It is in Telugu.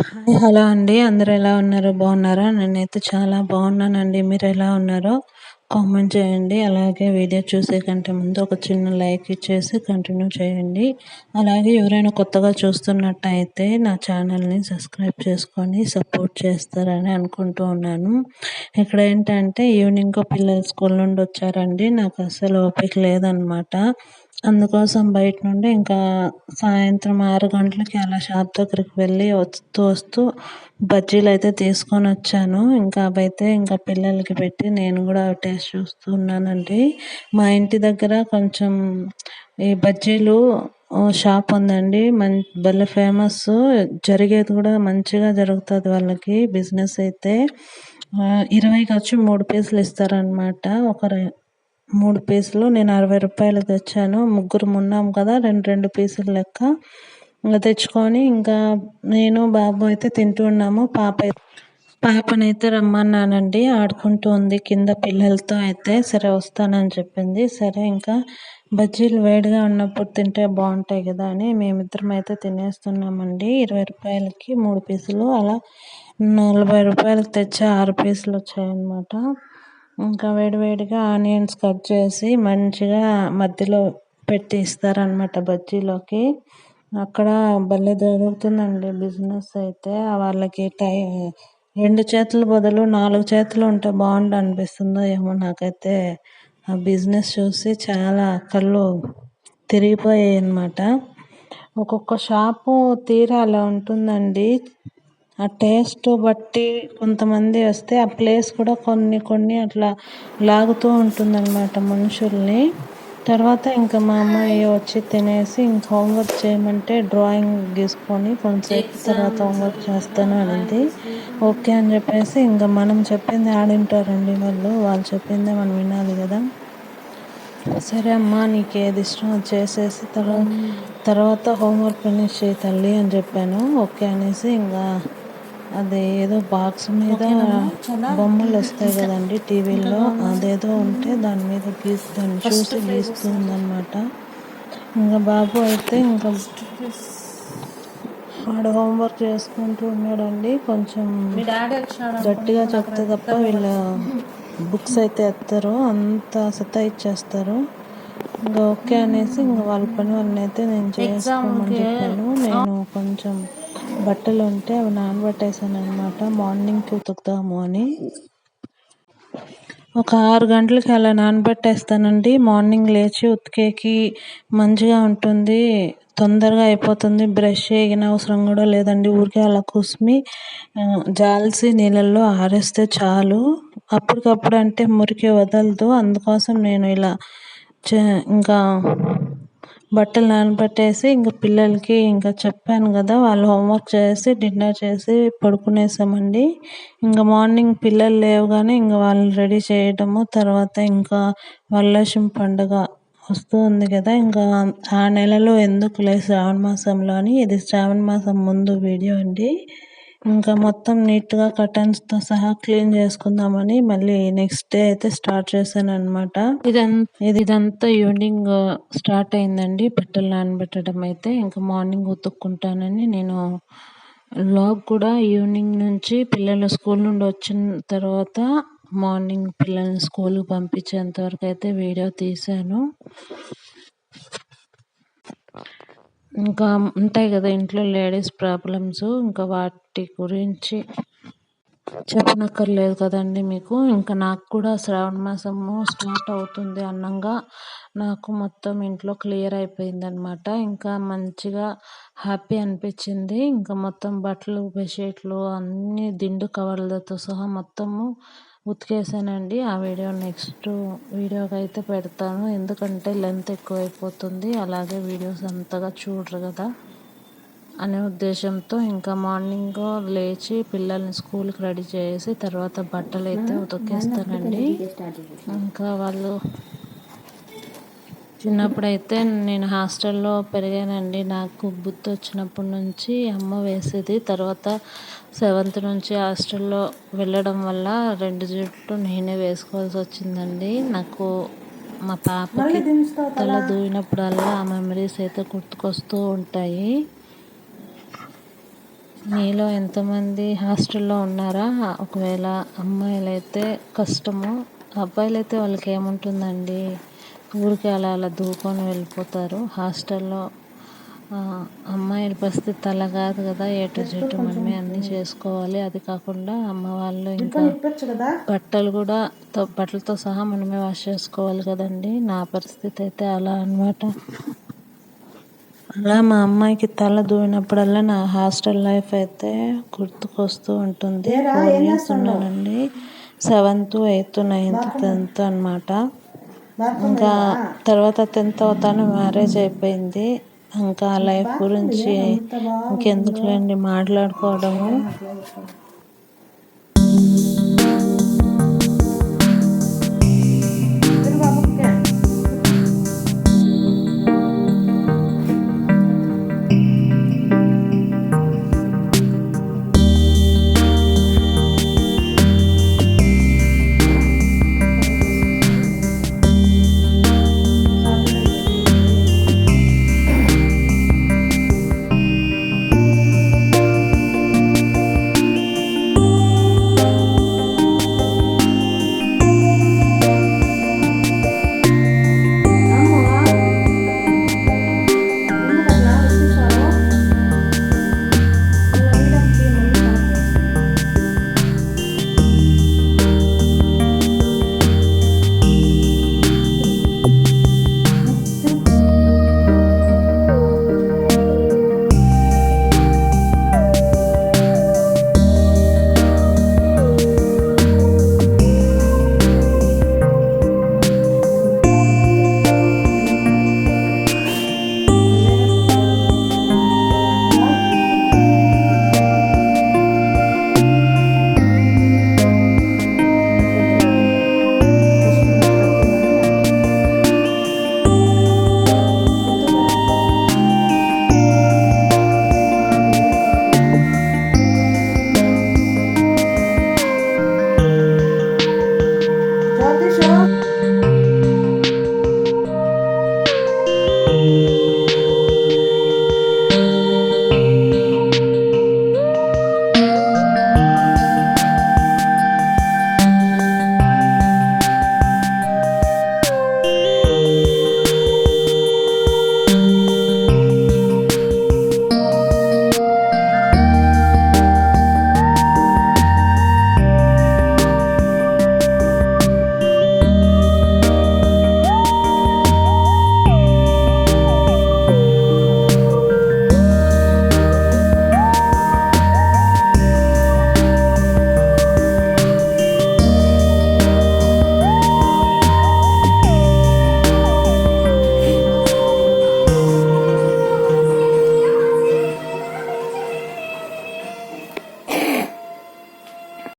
హాయ్. హలో అండి. అందరూ ఎలా ఉన్నారు? బాగున్నారా? నేనైతే చాలా బాగున్నానండి. మీరు ఎలా ఉన్నారో కామెంట్ చేయండి. అలాగే వీడియో చూసే కంటే ముందు ఒక చిన్న లైక్ ఇచ్చేసి కంటిన్యూ చేయండి. అలాగే ఎవరైనా కొత్తగా చూస్తున్నట్టయితే నా ఛానల్ని సబ్స్క్రైబ్ చేసుకొని సపోర్ట్ చేస్తారని అనుకుంటూ ఉన్నాను. ఇక్కడ ఏంటంటే ఈవినింగ్ పిల్లలు స్కూల్ నుండి వచ్చారండి. నాకు అస్సలు ఓపిక లేదనమాట. అందుకోసం బయట నుండి ఇంకా సాయంత్రం 6 గంటలకి అలా షాప్ దగ్గరికి వెళ్ళి వస్తూ బజ్జీలు అయితే తీసుకొని వచ్చాను. ఇంకా అవైతే ఇంకా పిల్లలకి పెట్టి నేను కూడా టేస్ట్ చూస్తూ ఉన్నానండి. మా ఇంటి దగ్గర కొంచెం ఈ బజ్జీలు షాప్ ఉందండి. భలే ఫేమస్. జరిగేది కూడా మంచిగా జరుగుతుంది వాళ్ళకి బిజినెస్ అయితే. 20కి వచ్చి 3 పీసులు ఇస్తారనమాట. 3 పీసులు నేను 60 రూపాయలు తెచ్చాను. ముగ్గురు ఉన్నాం కదా, రెండు పీసులు లెక్క ఇంకా తెచ్చుకొని ఇంకా నేను బాబు అయితే తింటూ ఉన్నాము. పాపనైతే రమ్మన్నానండి, ఆడుకుంటూ ఉంది కింద పిల్లలతో. అయితే సరే వస్తానని చెప్పింది. సరే ఇంకా బజ్జీలు వేడిగా ఉన్నప్పుడు తింటే బాగుంటాయి కదా అని మేమిద్దరం అయితే తినేస్తున్నామండి. 20 రూపాయలకి 3 పీసులు, అలా 40 రూపాయలకి తెచ్చా 6 పీసులు వచ్చాయన్నమాట. ఇంకా వేడివేడిగా ఆనియన్స్ కట్ చేసి మంచిగా మధ్యలో పెట్టి ఇస్తారనమాట బజ్జీలోకి. అక్కడ భలే జరుగుతుందండి బిజినెస్ అయితే. వాళ్ళకి 2 చేతుల బదులు 4 చేతులు ఉంటే బాగుండు అనిపిస్తుందో ఏమో నాకైతే. ఆ బిజినెస్ చూసి చాలా కళ్ళు తిరిగిపోయాయి అన్నమాట. ఒక్కొక్క షాపు తీరా అలా ఉంటుందండి. ఆ టేస్ట్ బట్టి కొంతమంది వస్తే ఆ ప్లేస్ కూడా కొన్ని అట్లా లాగుతూ ఉంటుందన్నమాట మనుషుల్ని. తర్వాత ఇంకా మా అమ్మాయి వచ్చి తినేసి ఇంకా హోంవర్క్ చేయమంటే డ్రాయింగ్ గీసుకొని కొంతసేపు తర్వాత హోంవర్క్ చేస్తాను అనింది. ఓకే అని చెప్పేసి ఇంకా మనం చెప్పింది ఆడింటారండి వాళ్ళు చెప్పిందే మనం వినాలి కదా. సరే అమ్మా, నీకు ఏది ఇష్టం అది చేసేసి తర్వాత హోంవర్క్ ఫినిష్ చేయి తల్లి అని చెప్పాను. ఓకే అనేసి ఇంకా అది ఏదో బాక్స్ మీద బొమ్మలు వస్తాయి కదండి టీవీలో, అదేదో ఉంటే దాని మీద దాన్ని చూసి గీస్తుందన్నమాట. ఇంకా బాబు అయితే ఇంకా వాడు హోంవర్క్ చేసుకుంటూ ఉన్నాడండి. కొంచెం గట్టిగా చెప్తే తప్ప వీళ్ళ బుక్స్ అయితే ఎత్తారు, అంత సతాయిచ్చేస్తారు. ఇంకా ఓకే అనేసి ఇంకా వాళ్ళ పని వాళ్ళనైతే నేను చేసుకోమని చెప్పాను. నేను కొంచెం బట్టలు ఉంటే అవి నానబెట్టేసాను అనమాట, మార్నింగ్కి ఉతుకుతాము అని. ఒక 6 గంటలకి అలా నానబెట్టేస్తానండి. మార్నింగ్ లేచి ఉతికేకి మంచిగా ఉంటుంది, తొందరగా అయిపోతుంది. బ్రష్ చేయగిన అవసరం కూడా లేదండి. ఊరికే అలా కుసిమి జాల్సి నీళ్ళల్లో ఆరేస్తే చాలు. అప్పటికప్పుడు అంటే మురికి వదలదు. అందుకోసం నేను ఇలా ఇంకా బట్టలు నానబెట్టేసి ఇంకా పిల్లలకి ఇంకా చెప్పాను కదా, వాళ్ళు హోంవర్క్ చేసి డిన్నర్ చేసి పడుకునేసామండి. ఇంకా మార్నింగ్ పిల్లలు లేవగానే ఇంకా వాళ్ళని రెడీ చేయడము. తర్వాత ఇంకా వరలక్ష్మి పండుగ వస్తూ ఉంది కదా, ఇంకా ఆ నెలలో ఎందుకులే శ్రావణ మాసంలో అని, ఇది శ్రావణ మాసం ముందు వీడియో అండి. ఇంకా మొత్తం నీట్గా కర్టన్స్తో సహా క్లీన్ చేసుకుందామని మళ్ళీ నెక్స్ట్ డే అయితే స్టార్ట్ చేశాను అనమాట. ఇదంతా ఈవినింగ్ స్టార్ట్ అయిందండి బట్టలు నానబెట్టడం అయితే. ఇంకా మార్నింగ్ ఉతుక్కుంటానని నేను వ్లాగ్ కూడా ఈవినింగ్ నుంచి పిల్లలు స్కూల్ నుండి వచ్చిన తర్వాత మార్నింగ్ పిల్లల్ని స్కూల్కి పంపించేంత వరకు అయితే వీడియో తీశాను. ఇంకా ఉంటాయి కదా ఇంట్లో లేడీస్ ప్రాబ్లమ్స్, ఇంకా వాటి గురించి చెప్పనక్కర్లేదు కదండి మీకు. ఇంకా నాకు కూడా శ్రావణ మాసము స్టార్ట్ అవుతుంది అన్నంగా నాకు మొత్తం ఇంట్లో క్లియర్ అయిపోయింది అనమాట. ఇంకా మంచిగా హ్యాపీ అనిపించింది. ఇంకా మొత్తం బట్టలు బెడ్షీట్లు అన్నీ దిండు కవర్లతో సహా మొత్తము ఉతికేసానండి. ఆ వీడియో నెక్స్ట్ వీడియోకి అయితే పెడతాను, ఎందుకంటే లెంత్ ఎక్కువైపోతుంది, అలాగే వీడియోస్ అంతగా చూడరు కదా అనే ఉద్దేశంతో. ఇంకా మార్నింగ్ లేచి పిల్లల్ని స్కూల్కి రెడీ చేసి తర్వాత బట్టలు అయితే ఉతికేస్తానండి. ఇంకా వాళ్ళు చిన్నప్పుడైతే నేను హాస్టల్లో పెరిగానండి. నాకు బుద్ధి వచ్చినప్పటి నుంచి అమ్మ వేసేది. తర్వాత 7th నుంచి హాస్టల్లో వెళ్ళడం వల్ల 2 జుట్లు నేనే వేసుకోవాల్సి వచ్చిందండి. నాకు మా పాపకి తల దూయినప్పుడల్లా ఆ మెమరీస్ అయితే గుర్తుకొస్తూ ఉంటాయి. మీలో ఎంతమంది హాస్టల్లో ఉన్నారా? ఒకవేళ అమ్మాయిలైతే కష్టము, అబ్బాయిలైతే వాళ్ళకి ఏముంటుందండి, ఊరికే అలా అలా దూకొని వెళ్ళిపోతారు. హాస్టల్లో అమ్మాయిల పరిస్థితి అలా కాదు కదా, ఏ టు జెడ్ మనమే అన్నీ చేసుకోవాలి. అది కాకుండా అమ్మ వాళ్ళు ఇంకా బట్టలు కూడా బట్టలతో సహా మనమే వాష్ చేసుకోవాలి కదండి. నా పరిస్థితి అయితే అలా అనమాట. అలా మా అమ్మాయికి తల దూవినప్పుడల్లా నా హాస్టల్ లైఫ్ అయితే గుర్తుకొస్తూ ఉంటుంది. 4 ఇయర్స్ ఉన్నానండి. 7th, 8th, 9th, 10th అనమాట. ఇంకా తర్వాత 10th అవుతానే మ్యారేజ్ అయిపోయింది. ఇంకా లైఫ్ గురించి ఇంకెందుకులేండి మాట్లాడుకోవడము.